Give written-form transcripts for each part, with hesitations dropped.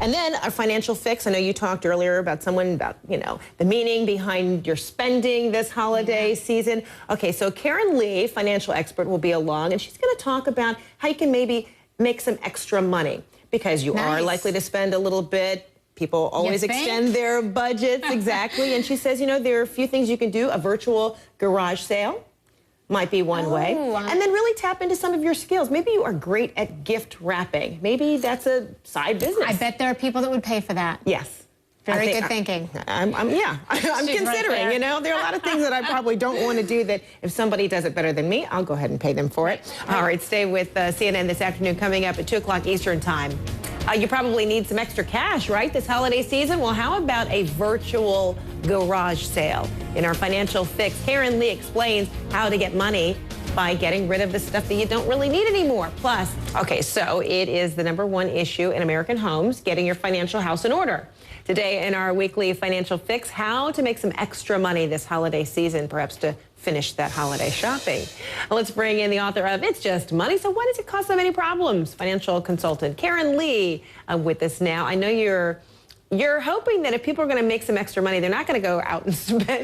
And then a financial fix. I know you talked earlier about the meaning behind your spending this holiday season. Okay, so Karen Lee, financial expert, will be along, and she's going to talk about how you can maybe make some extra money because you are likely to spend a little bit. People always extend their budgets, exactly. And she says, there are a few things you can do. A virtual garage sale might be one way. And then really tap into some of your skills. Maybe you are great at gift wrapping. Maybe that's a side business. I bet there are people that would pay for that. Yes. Very good thinking. I'm considering, there are a lot of things that I probably don't want to do that if somebody does it better than me, I'll go ahead and pay them for it. All right, stay with CNN this afternoon coming up at 2 o'clock Eastern time. You probably need some extra cash, right, this holiday season? Well, how about a virtual garage sale? In our financial fix, Karen Lee explains how to get money by getting rid of the stuff that you don't really need anymore. Plus, okay, so it is the #1 issue in American homes, getting your financial house in order. Today in our weekly financial fix, how to make some extra money this holiday season, perhaps to finish that holiday shopping. Let's bring in the author of It's Just Money, So Why Does It Cause So Many Problems? Financial consultant Karen Lee with us now. I know you're hoping that if people are going to make some extra money, they're not going to go out and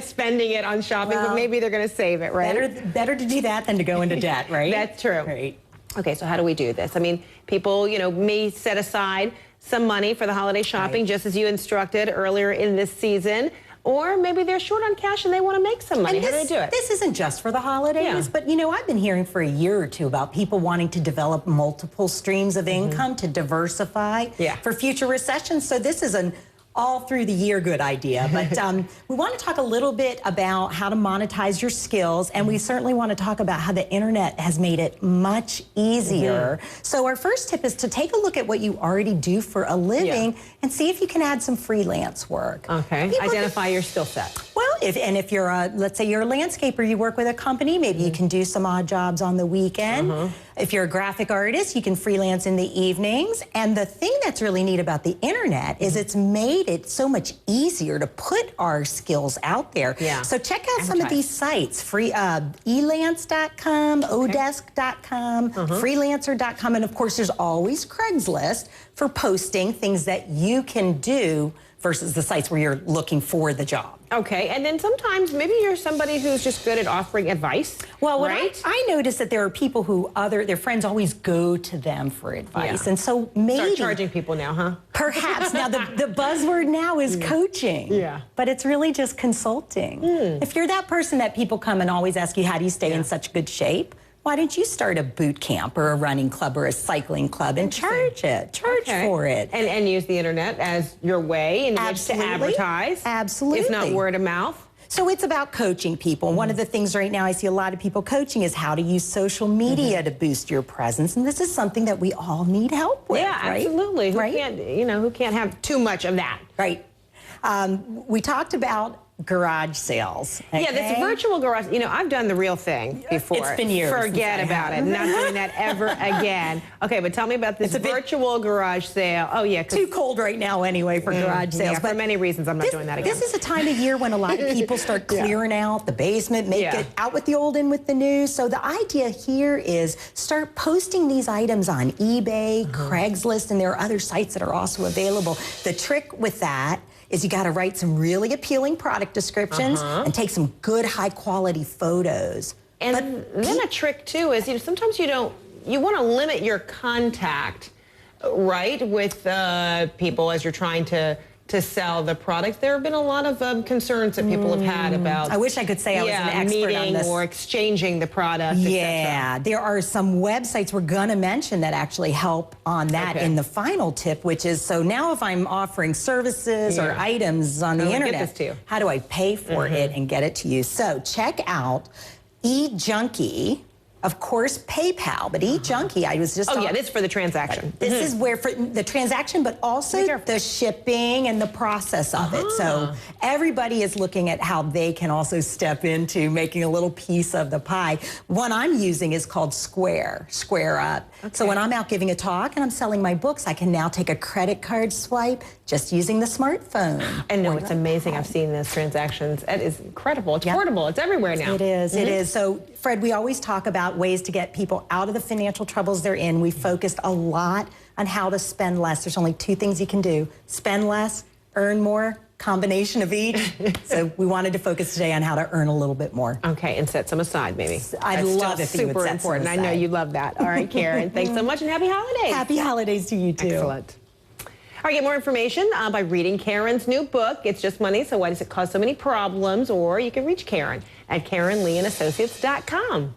spending it on shopping, but maybe they're going to save it, right? Better to do that than to go into debt, right? That's true. Right. Okay, so how do we do this? I mean, people, may set aside some money for the holiday shopping, just as you instructed earlier in this season. Or maybe they're short on cash and they want to make some money. How do they do it? This isn't just for the holidays, but I've been hearing for a year or two about people wanting to develop multiple streams of income to diversify for future recessions. So this is an all through the year good idea. But we want to talk a little bit about how to monetize your skills, and we certainly want to talk about how the internet has made it much easier. So our first tip is to take a look at what you already do for a living and see if you can add some freelance work. Okay, identify your skill set. Well, if you're let's say you're a landscaper, you work with a company, maybe you can do some odd jobs on the weekend. If you're a graphic artist, you can freelance in the evenings. And the thing that's really neat about the internet is it's made it so much easier to put our skills out there. So check out some of these sites, elance.com, odesk.com, freelancer.com, and of course there's always Craigslist for posting things that you can do versus the sites where you're looking for the job. Okay, and then sometimes maybe you're somebody who's just good at offering advice. Well, I noticed that there are people who their friends always go to them for advice. And so maybe... Start charging people now, huh? Perhaps. Now, the buzzword now is coaching. But it's really just consulting. If you're that person that people come and always ask you, how do you stay in such good shape? Why don't you start a boot camp or a running club or a cycling club and charge for it? And use the internet as your way in which to advertise. Absolutely. If not word of mouth. So it's about coaching people. One of the things right now I see a lot of people coaching is how to use social media to boost your presence. And this is something that we all need help with, right? Absolutely. Who can't have too much of that? Right. We talked about garage sales. Yeah, this virtual garage, I've done the real thing before. It's been years. Forget about it. Not doing that ever again. Okay, but tell me about this virtual garage sale. Oh, yeah. Too cold right now anyway for garage sales. But for many reasons, I'm not doing that again. This is a time of year when a lot of people start clearing out the basement, make it out with the old, in with the new. So the idea here is start posting these items on eBay, Craigslist, and there are other sites that are also available. The trick with that is you got to write some really appealing product descriptions and take some good high quality photos. And then a trick too is, sometimes you want to limit your contact, right, with people as you're trying to sell the products. There have been a lot of concerns that people have had about. I wish I could say I was an expert on this. Or exchanging the product, Yeah, there are some websites we're going to mention that actually help on that in the final tip, which is, so now if I'm offering services or items on the internet, how do I pay for it and get it to you? So check out eJunkie. Of course, PayPal, but eJunkie, I was just... Oh, yeah, this is for the transaction. This is where, for the transaction, but also the shipping and the process of it. So everybody is looking at how they can also step into making a little piece of the pie. One I'm using is called Square Up. So when I'm out giving a talk and I'm selling my books, I can now take a credit card swipe just using the smartphone. And no, it's amazing. I've seen those transactions. It is incredible. It's portable. It's everywhere now. It is. It is. So, Fred, we always talk about ways to get people out of the financial troubles they're in. We focused a lot on how to spend less. There's only 2 things you can do: spend less, earn more, combination of each. So we wanted to focus today on how to earn a little bit more. Okay, and set some aside, maybe. I'd love if you would super set important. some I know aside. you love that. All right, Karen, thanks so much, and happy holidays. Happy holidays to you, too. Excellent. All right, get more information by reading Karen's new book, It's Just Money, So Why Does It Cause So Many Problems? Or you can reach Karen at KarenLeeAndAssociates.com.